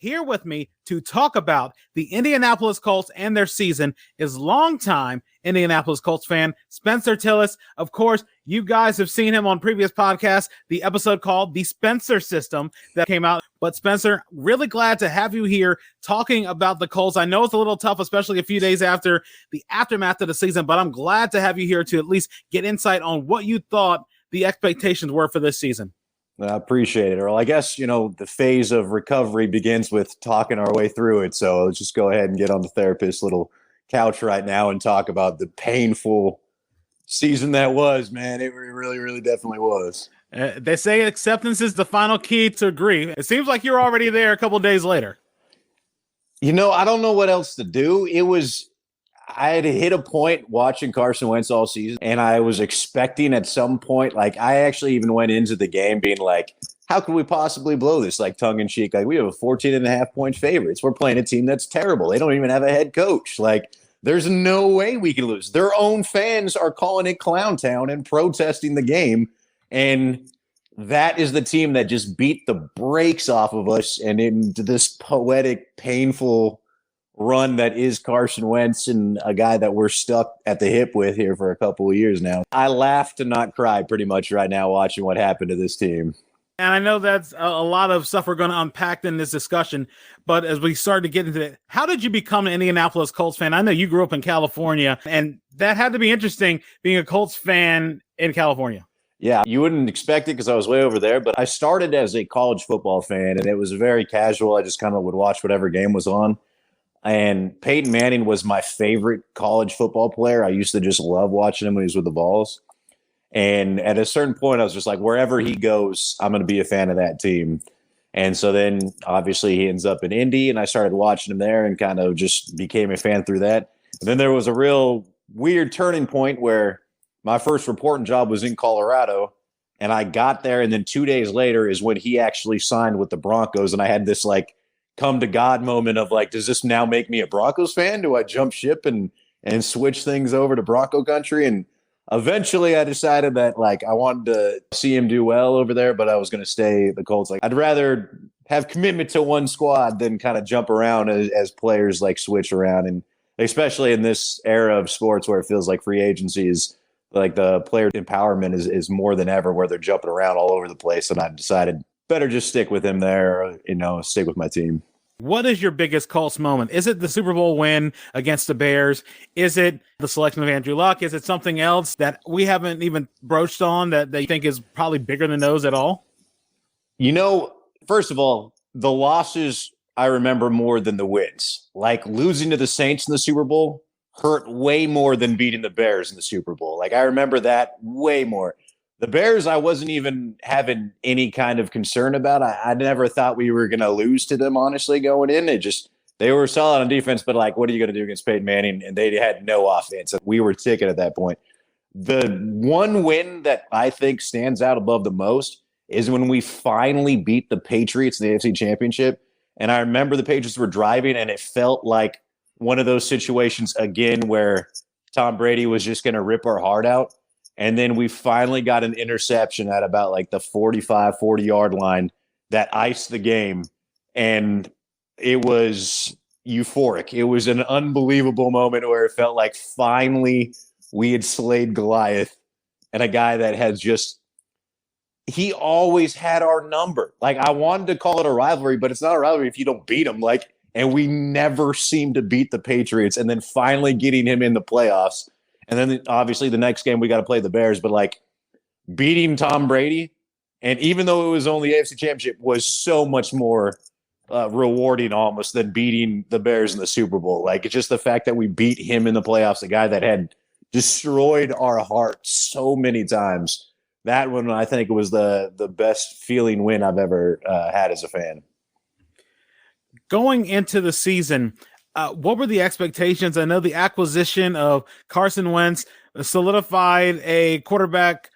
Here with me to talk about the Indianapolis Colts and their season is longtime Indianapolis Colts fan, Spenser Tilus. Of course, you guys have seen him on previous podcasts, the episode called The Spenser System that came out. But Spenser, really glad to have you here talking about the Colts. I know it's a little tough, especially a few days after the aftermath of the season, but I'm glad to have you here to at least get insight on what you thought the expectations were for this season. I appreciate it, Earl. I guess, the phase of recovery begins with talking our way through it. So let's just go ahead and get on the therapist's little couch right now and talk about the painful season that was, man. It really, really definitely was. They say acceptance is the final key to agree. It seems like you're already there a couple of days later. I don't know what else to do. I had hit a point watching Carson Wentz all season, and I was expecting at some point, I actually even went into the game being like, how could we possibly blow this, tongue-in-cheek? We have a 14.5-point favorites. We're playing a team that's terrible. They don't even have a head coach. There's no way we can lose. Their own fans are calling it Clown Town and protesting the game, and that is the team that just beat the brakes off of us and into this poetic, painful run that is Carson Wentz and a guy that we're stuck at the hip with here for a couple of years now. I laugh to not cry pretty much right now watching what happened to this team. And I know that's a lot of stuff we're going to unpack in this discussion, but as we start to get into it, how did you become an Indianapolis Colts fan? I know you grew up in California, and that had to be interesting being a Colts fan in California. Yeah, you wouldn't expect it because I was way over there, but I started as a college football fan, and it was very casual. I just kind of would watch whatever game was on. And Peyton Manning was my favorite college football player. I used to just love watching him when he was with the balls. And at a certain point, I was just like, wherever he goes, I'm going to be a fan of that team. And so then obviously he ends up in Indy, and I started watching him there and kind of just became a fan through that. And then there was a real weird turning point where my first reporting job was in Colorado, and I got there. And then 2 days later is when he actually signed with the Broncos. And I had this come to God moment of does this now make me a Broncos fan? Do I jump ship and switch things over to Bronco country? And eventually I decided that I wanted to see him do well over there, but I was going to stay the Colts. I'd rather have commitment to one squad than kind of jump around as players switch around. And especially in this era of sports where it feels like free agency is the player empowerment is more than ever, where they're jumping around all over the place. And I decided better just stick with him there, stick with my team. What is your biggest Colts moment? Is it the Super Bowl win against the Bears? Is it the selection of Andrew Luck? Is it something else that we haven't even broached on that they think is probably bigger than those at all? First of all, the losses I remember more than the wins. Losing to the Saints in the Super Bowl hurt way more than beating the Bears in the Super Bowl. I remember that way more. The Bears, I wasn't even having any kind of concern about. I never thought we were going to lose to them, honestly, going in. They were solid on defense, but what are you going to do against Peyton Manning? And they had no offense. We were ticking at that point. The one win that I think stands out above the most is when we finally beat the Patriots in the AFC Championship. And I remember the Patriots were driving, and it felt like one of those situations again where Tom Brady was just going to rip our heart out. And then we finally got an interception at about the 45, 40-yard line that iced the game. And it was euphoric. It was an unbelievable moment where it felt like finally we had slayed Goliath, and a guy that had he always had our number. I wanted to call it a rivalry, but it's not a rivalry if you don't beat him. And we never seemed to beat the Patriots, and then finally getting him in the playoffs. And then obviously the next game we got to play the Bears, but beating Tom Brady, and even though it was only AFC Championship, was so much more rewarding almost than beating the Bears in the Super Bowl. It's just the fact that we beat him in the playoffs, a guy that had destroyed our hearts so many times. That one, I think, was the best feeling win I've ever had as a fan. Going into the season, what were the expectations? I know the acquisition of Carson Wentz solidified a quarterback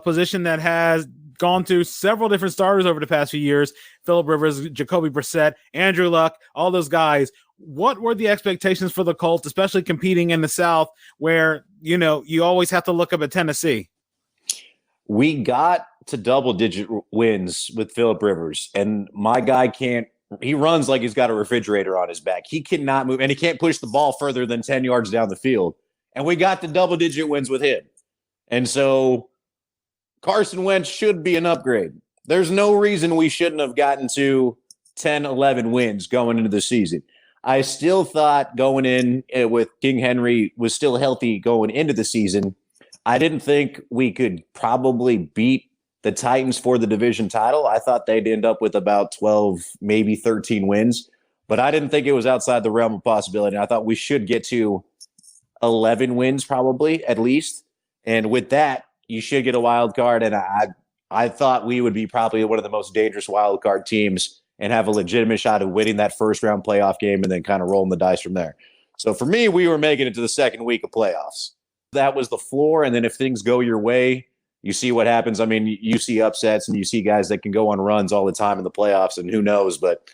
position that has gone through several different starters over the past few years. Phillip Rivers, Jacoby Brissett, Andrew Luck, all those guys. What were the expectations for the Colts, especially competing in the South where, you always have to look up at Tennessee? We got to double-digit wins with Phillip Rivers, and my guy can't He runs like he's got a refrigerator on his back. He cannot move, and he can't push the ball further than 10 yards down the field. And we got the double-digit wins with him. And so Carson Wentz should be an upgrade. There's no reason we shouldn't have gotten to 10, 11 wins going into the season. I still thought going in with King Henry was still healthy going into the season. I didn't think we could probably beat the Titans for the division title. I thought they'd end up with about 12, maybe 13 wins, but I didn't think it was outside the realm of possibility. I thought we should get to 11 wins probably at least. And with that, you should get a wild card. And I thought we would be probably one of the most dangerous wild card teams and have a legitimate shot at winning that first round playoff game and then kind of rolling the dice from there. So for me, we were making it to the second week of playoffs. That was the floor. And then if things go your way, you see what happens. I mean, you see upsets and you see guys that can go on runs all the time in the playoffs, and who knows. But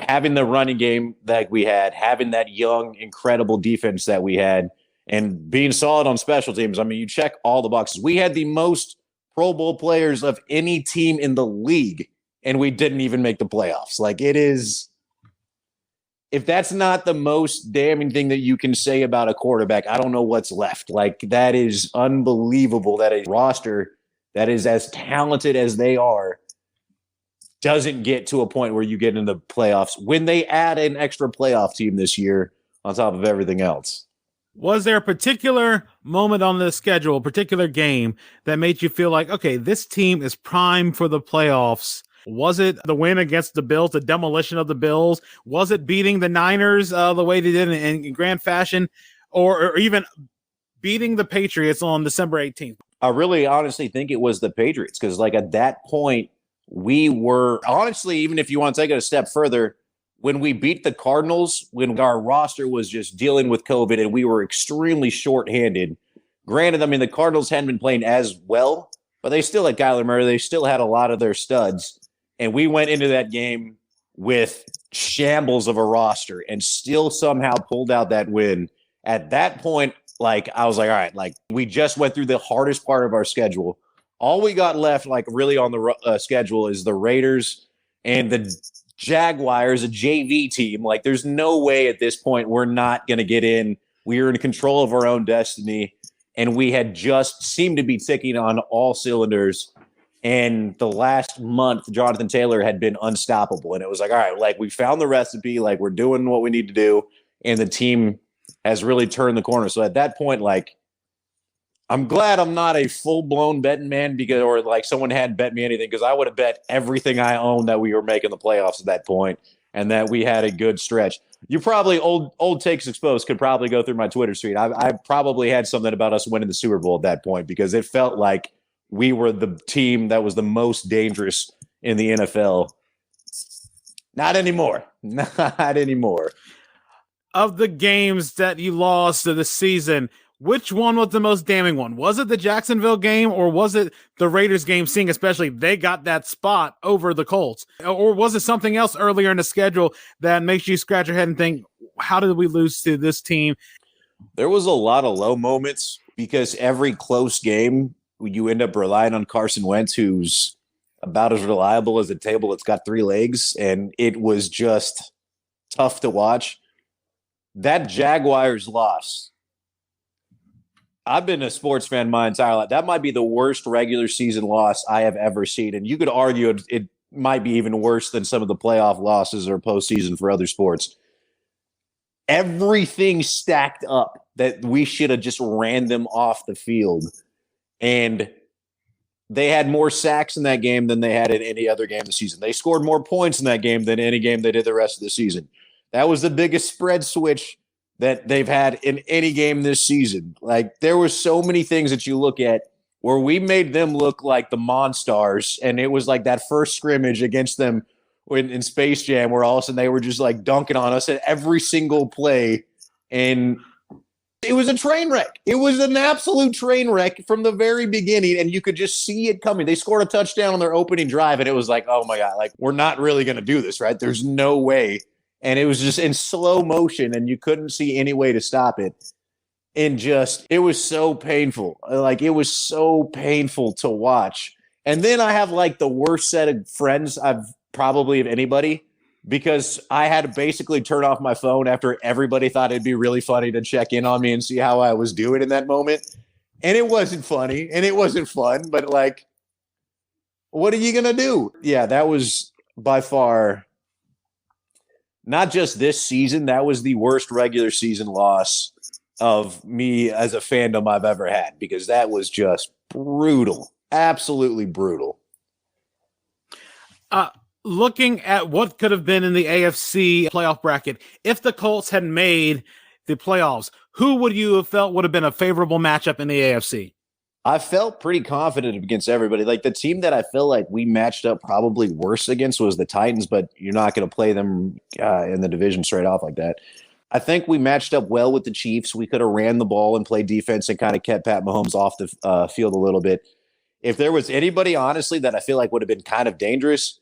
having the running game that we had, having that young, incredible defense that we had, and being solid on special teams, I mean, you check all the boxes. We had the most Pro Bowl players of any team in the league, and we didn't even make the playoffs. Like, it is – if that's not the most damning thing that you can say about a quarterback, I don't know what's left. Like, that is unbelievable that a roster that is as talented as they are doesn't get to a point where you get into the playoffs when they add an extra playoff team this year on top of everything else. Was there a particular moment on the schedule, a particular game that made you feel like, okay, this team is primed for the playoffs? Was it the win against the Bills, the demolition of the Bills? Was it beating the Niners the way they did in grand fashion, or even beating the Patriots on December 18th? I really honestly think it was the Patriots because, like, at that point, we were honestly, even if you want to take it a step further, when we beat the Cardinals, when our roster was just dealing with COVID and we were extremely shorthanded. Granted, I mean, the Cardinals hadn't been playing as well, but they still had Kyler Murray. They still had a lot of their studs. And we went into that game with shambles of a roster and still somehow pulled out that win. At that point, like, I was like, all right, like, we just went through the hardest part of our schedule. All we got left, like, really on the schedule is the Raiders and the Jaguars, a JV team. Like, there's no way at this point we're not going to get in. We are in control of our own destiny. And we had just seemed to be ticking on all cylinders. And the last month, Jonathan Taylor had been unstoppable. And it was like, all right, like, we found the recipe, like, we're doing what we need to do. And the team has really turned the corner. So at that point, like, I'm glad I'm not a full-blown betting man or like someone hadn't bet me anything, because I would have bet everything I own that we were making the playoffs at that point and that we had a good stretch. You probably, old takes exposed, could probably go through my Twitter street. I probably had something about us winning the Super Bowl at that point because it felt like we were the team that was the most dangerous in the NFL. Not anymore. Not anymore. Of the games that you lost of the season, which one was the most damning one? Was it the Jacksonville game, or was it the Raiders game, seeing especially they got that spot over the Colts? Or was it something else earlier in the schedule that makes you scratch your head and think, how did we lose to this team? There was a lot of low moments because every close game, you end up relying on Carson Wentz, who's about as reliable as a table that's got three legs, and it was just tough to watch. That Jaguars loss, I've been a sports fan my entire life. That might be the worst regular season loss I have ever seen, and you could argue it might be even worse than some of the playoff losses or postseason for other sports. Everything stacked up that we should have just ran them off the field. And they had more sacks in that game than they had in any other game this season. They scored more points in that game than any game they did the rest of the season. That was the biggest spread switch that they've had in any game this season. Like, there were so many things that you look at where we made them look like the Monstars, and it was like that first scrimmage against them in Space Jam where all of a sudden they were just like dunking on us at every single play, and it was a train wreck. It was an absolute train wreck from the very beginning, and you could just see it coming. They scored a touchdown on their opening drive, and it was like, oh my God, like, we're not really going to do this, right? There's no way. And it was just in slow motion, and you couldn't see any way to stop it. And just, it was so painful. Like, it was so painful to watch. And then I have like the worst set of friends I've probably of anybody because I had to basically turn off my phone after everybody thought it'd be really funny to check in on me and see how I was doing in that moment. And it wasn't funny and it wasn't fun, but like, what are you going to do? Yeah, that was by far not just this season. That was the worst regular season loss of me as a fandom I've ever had, because that was just brutal. Absolutely brutal. Looking at what could have been in the AFC playoff bracket, if the Colts had made the playoffs, who would you have felt would have been a favorable matchup in the AFC? I felt pretty confident against everybody. Like, the team that I feel like we matched up probably worse against was the Titans, but you're not going to play them in the division straight off like that. I think we matched up well with the Chiefs. We could have ran the ball and played defense and kind of kept Pat Mahomes off the field a little bit. If there was anybody, honestly, that I feel like would have been kind of dangerous,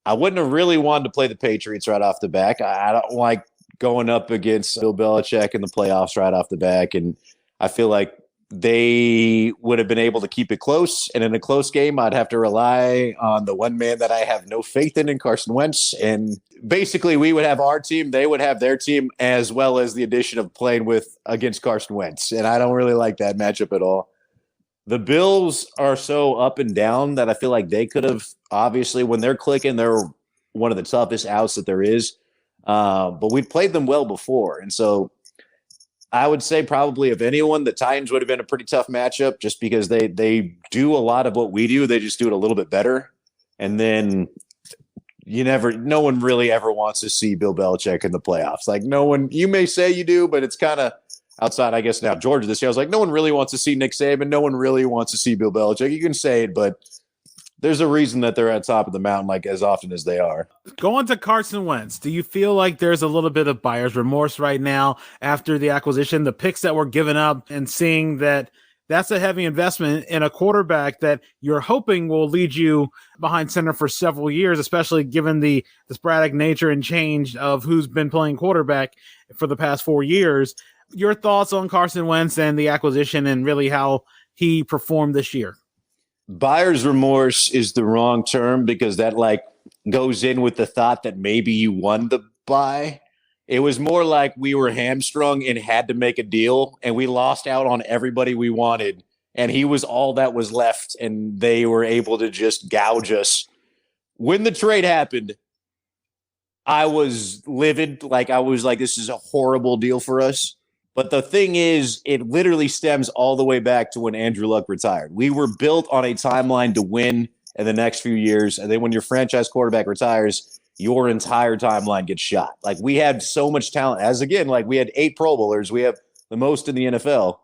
I wouldn't have really wanted to play the Patriots right off the back. I don't like going up against Bill Belichick in the playoffs right off the back, and I feel like they would have been able to keep it close. And in a close game, I'd have to rely on the one man that I have no faith in Carson Wentz. And basically, we would have our team, they would have their team, as well as the addition of playing against Carson Wentz. And I don't really like that matchup at all. The Bills are so up and down that I feel like they could have, obviously, when they're clicking, they're one of the toughest outs that there is. But we'd played them well before. And so I would say probably of anyone, the Titans would have been a pretty tough matchup, just because they do a lot of what we do. They just do it a little bit better. And then no one really ever wants to see Bill Belichick in the playoffs. Like, no one, you may say you do, but it's kind of outside, I guess, now Georgia this year. I was like, no one really wants to see Nick Saban. No one really wants to see Bill Belichick. You can say it, but there's a reason that they're at top of the mountain, like, as often as they are. Going to Carson Wentz, do you feel like there's a little bit of buyer's remorse right now after the acquisition, the picks that were given up, and seeing that that's a heavy investment in a quarterback that you're hoping will lead you behind center for several years, especially given the sporadic nature and change of who's been playing quarterback for the past 4 years? Your thoughts on Carson Wentz and the acquisition and really how he performed this year? Buyer's remorse is the wrong term, because that goes in with the thought that maybe you won the buy. It was more like we were hamstrung and had to make a deal, and we lost out on everybody we wanted, and he was all that was left, and they were able to just gouge us. When the trade happened, I was livid. I was like, this is a horrible deal for us. But the thing is, it literally stems all the way back to when Andrew Luck retired. We were built on a timeline to win in the next few years. And then when your franchise quarterback retires, your entire timeline gets shot. We had so much talent. We had 8 Pro Bowlers. We have the most in the NFL.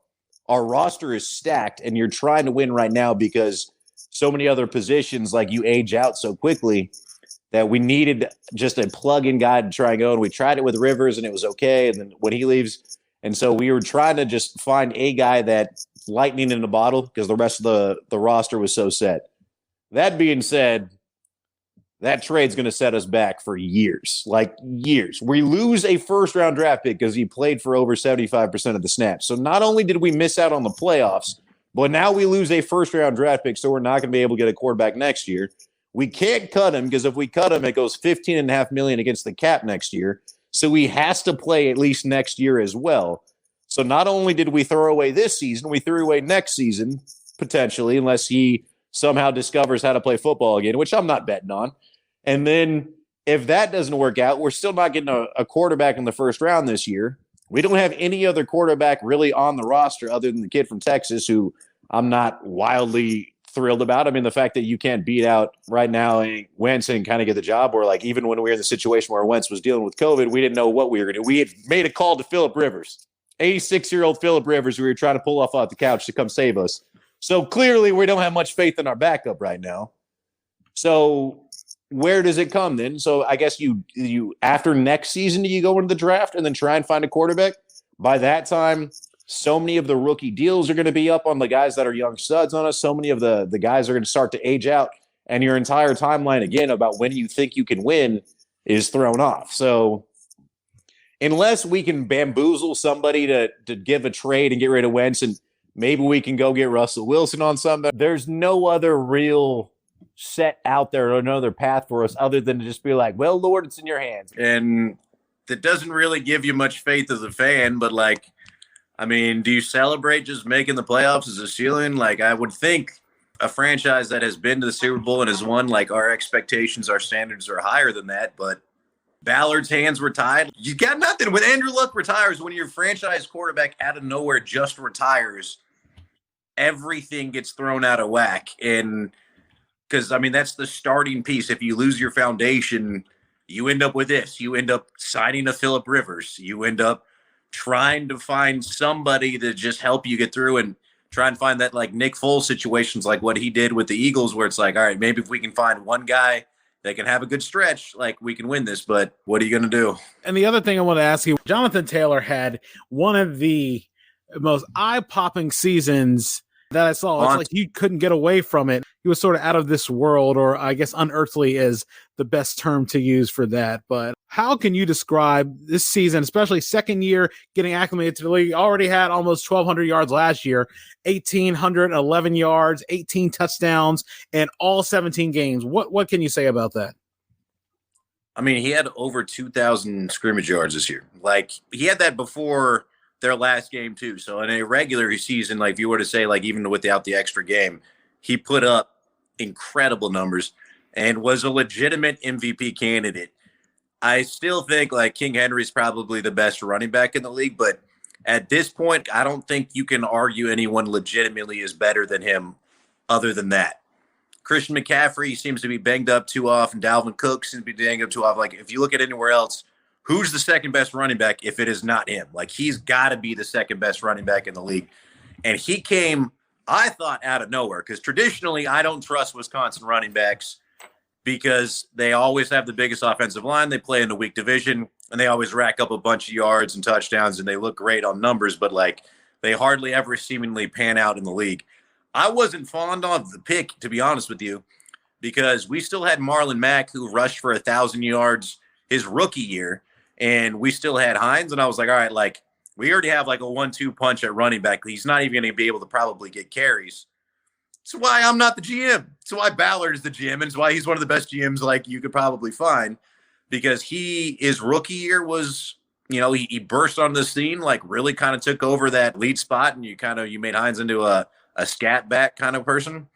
Our roster is stacked, and you're trying to win right now because so many other positions, you age out so quickly, that we needed just a plug-in guy to try and go. And we tried it with Rivers, and it was okay. And then when he leaves, and so we were trying to just find a guy that lightning in a bottle, because the rest of the roster was so set. That being said, that trade's going to set us back for years, years. We lose a first-round draft pick because he played for over 75% of the snaps. So not only did we miss out on the playoffs, but now we lose a first-round draft pick, so we're not going to be able to get a quarterback next year. We can't cut him, because if we cut him, it goes $15.5 million against the cap next year. So he has to play at least next year as well. So not only did we throw away this season, we threw away next season, potentially, unless he somehow discovers how to play football again, which I'm not betting on. And then if that doesn't work out, we're still not getting a quarterback in the first round this year. We don't have any other quarterback really on the roster other than the kid from Texas, who I'm not wildly thrilled about. I mean, the fact that you can't beat out right now Wentz and kind of get the job, or even when we were in the situation where Wentz was dealing with COVID, we didn't know what we were going to do. We had made a call to Phillip Rivers, 86-year-old Phillip Rivers, who we were trying to pull off the couch to come save us. So clearly we don't have much faith in our backup right now. So where does it come then? So I guess you after next season, do you go into the draft and then try and find a quarterback? By that time, so many of the rookie deals are going to be up on the guys that are young studs on us. So many of the guys are going to start to age out, and your entire timeline, again, about when you think you can win is thrown off. So unless we can bamboozle somebody to give a trade and get rid of Wentz, and maybe we can go get Russell Wilson on something, there's no other real set out there another path for us other than to just be like, well, Lord, it's in your hands. And that doesn't really give you much faith as a fan, but like, I mean, do you celebrate just making the playoffs as a ceiling? Like, I would think a franchise that has been to the Super Bowl and has won, like, our expectations, our standards are higher than that, but Ballard's hands were tied. You got nothing. When Andrew Luck retires, when your franchise quarterback out of nowhere just retires, everything gets thrown out of whack. And because, I mean, that's the starting piece. If you lose your foundation, you end up with this. You end up signing a Phillip Rivers. You end up trying to find somebody to just help you get through and try and find that, like, Nick Foles situations, like what he did with the Eagles, where it's like, all right, maybe if we can find one guy that can have a good stretch, like, we can win this, but what are you going to do? And the other thing I want to ask you, Jonathan Taylor had one of the most eye-popping seasons that I saw. It's like you couldn't get away from it. He was sort of out of this world, or I guess unearthly is the best term to use for that. But how can you describe this season, especially second year getting acclimated to the league? Already had almost 1,200 yards last year, 1,811 yards, 18 touchdowns, and all 17 games. What can you say about that? I mean, he had over 2,000 scrimmage yards this year. Like, he had that before their last game too. So in a regular season, like if you were to say, like, even without the extra game, he put up incredible numbers and was a legitimate MVP candidate. I still think, like, King Henry's probably the best running back in the league, but at this point, I don't think you can argue anyone legitimately is better than him other than that. Christian McCaffrey seems to be banged up too often. Dalvin Cook seems to be banged up too often. Like, if you look at anywhere else, who's the second best running back if it is not him? Like, he's got to be the second best running back in the league. And he came, I thought, out of nowhere, because traditionally I don't trust Wisconsin running backs because they always have the biggest offensive line. They play in the weak division, and they always rack up a bunch of yards and touchdowns, and they look great on numbers, but, like, they hardly ever seemingly pan out in the league. I wasn't fond of the pick, to be honest with you, because we still had Marlon Mack, who rushed for 1,000 yards his rookie year, and we still had Hines, and I was like, all right, like, we already have like a 1-2 punch at running back. He's not even going to be able to probably get carries. It's why I'm not the GM. It's why Ballard is the GM, and it's why he's one of the best GMs, like, you could probably find, because his rookie year was, you know, he burst on the scene, like, really kind of took over that lead spot, and you made Hines into a scat back kind of person.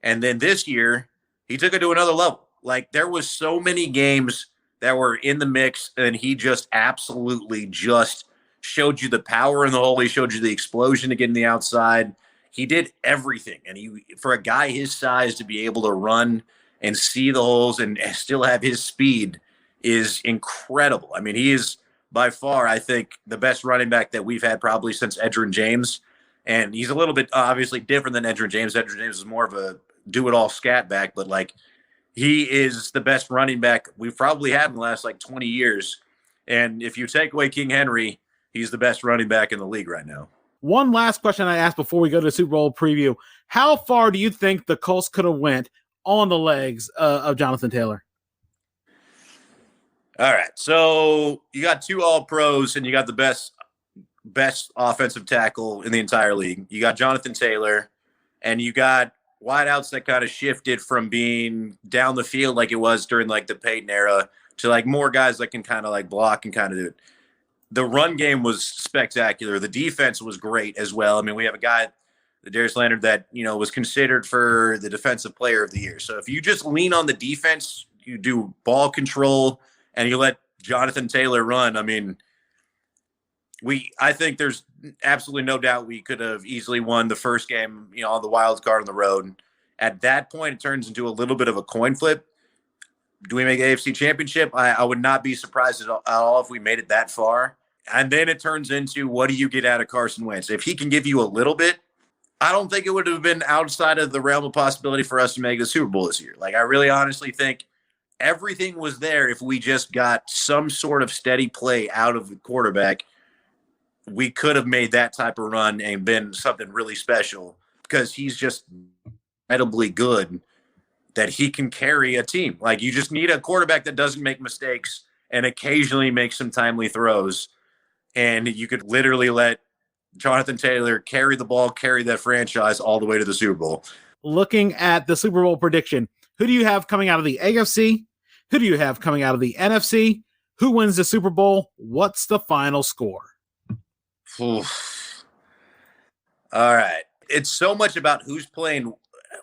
And then this year, he took it to another level. Like, there was so many games that were in the mix, and he just absolutely just showed you the power in the hole. He showed you the explosion to get in the outside. He did everything. And for a guy his size to be able to run and see the holes and still have his speed is incredible. I mean, he is by far, I think, the best running back that we've had probably since Edgerrin James. And he's a little bit obviously different than Edgerrin James. Edgerrin James is more of a do-it-all scat back, but, like, he is the best running back we've probably had in the last, like, 20 years. And if you take away King Henry, he's the best running back in the league right now. One last question I asked before we go to the Super Bowl preview. How far do you think the Colts could have went on the legs of Jonathan Taylor? All right. So you got 2 All-Pros, and you got the best offensive tackle in the entire league. You got Jonathan Taylor, and you got wideouts that kind of shifted from being down the field like it was during, like, the Peyton era to, like, more guys that can kind of, like, block and kind of do it. The run game was spectacular. The defense was great as well. I mean, we have a guy, Darius Leonard, that, you know, was considered for the defensive player of the year. So if you just lean on the defense, you do ball control, and you let Jonathan Taylor run, I mean, I think there's absolutely no doubt we could have easily won the first game, you know, on the wild card on the road. At that point, it turns into a little bit of a coin flip. Do we make AFC Championship? I would not be surprised at all if we made it that far. And then it turns into, what do you get out of Carson Wentz? If he can give you a little bit, I don't think it would have been outside of the realm of possibility for us to make the Super Bowl this year. Like, I really honestly think everything was there. If we just got some sort of steady play out of the quarterback, we could have made that type of run and been something really special, because he's just incredibly good that he can carry a team. Like, you just need a quarterback that doesn't make mistakes and occasionally makes some timely throws. And you could literally let Jonathan Taylor carry the ball, carry that franchise all the way to the Super Bowl. Looking at the Super Bowl prediction, Who do you have coming out of the AFC? Who do you have coming out of the NFC? Who wins the Super Bowl? What's the final score? Oof. All right. It's so much about who's playing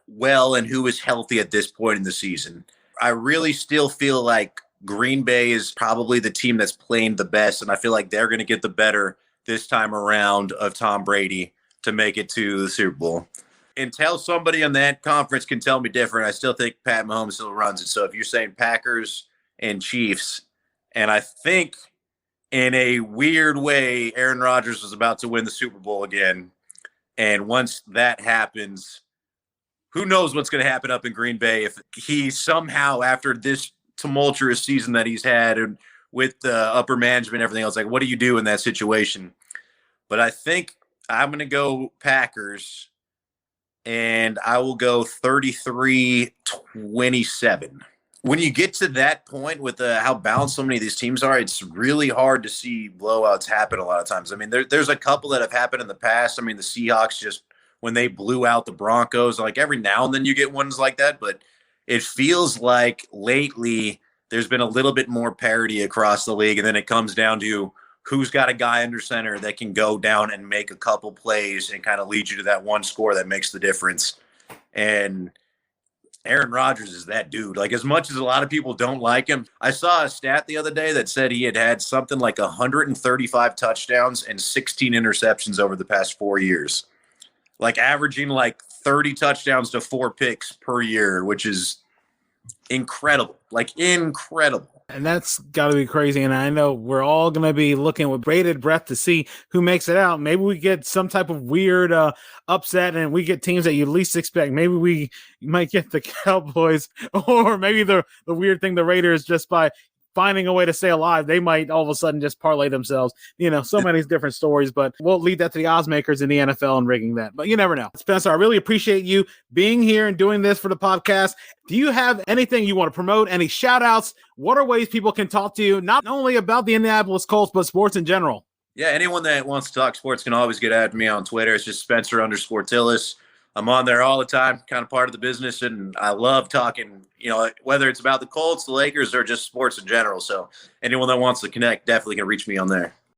well and who is healthy at this point in the season. I really still feel like Green Bay is probably the team that's playing the best, and I feel like they're going to get the better this time around of Tom Brady to make it to the Super Bowl. Until somebody on that conference can tell me different, I still think Pat Mahomes still runs it. So if you're saying Packers and Chiefs, and I think in a weird way, Aaron Rodgers was about to win the Super Bowl again. And once that happens, who knows what's going to happen up in Green Bay if he somehow, after this tumultuous season that he's had and with the upper management and everything else, like, what do you do in that situation? But I think I'm going to go Packers, and I will go 33-27. When you get to that point with how balanced so many of these teams are, it's really hard to see blowouts happen a lot of times. I mean, there's a couple that have happened in the past. I mean, the Seahawks just when they blew out the Broncos, like every now and then you get ones like that, but it feels like lately there's been a little bit more parity across the league, and then it comes down to who's got a guy under center that can go down and make a couple plays and kind of lead you to that one score that makes the difference. And Aaron Rodgers is that dude. Like, as much as a lot of people don't like him, I saw a stat the other day that said he had something like 135 touchdowns and 16 interceptions over the past 4 years, like averaging like 30 touchdowns to 4 picks per year, which is incredible, like incredible. And that's got to be crazy. And I know we're all going to be looking with bated breath to see who makes it out. Maybe we get some type of weird upset and we get teams that you least expect. Maybe we might get the Cowboys, or maybe the weird thing, the Raiders, just by finding a way to stay alive, they might all of a sudden just parlay themselves. So many different stories, but we'll leave that to the odds makers in the NFL and rigging that. But you never know. Spencer, I really appreciate you being here and doing this for the podcast. Do you have anything you want to promote? Any shout outs? What are ways people can talk to you, not only about the Indianapolis Colts, but sports in general? Yeah, anyone that wants to talk sports can always get at me on Twitter. It's just Spenser_Tilus. I'm on there all the time, kind of part of the business, and I love talking, whether it's about the Colts, the Lakers, or just sports in general. So anyone that wants to connect definitely can reach me on there.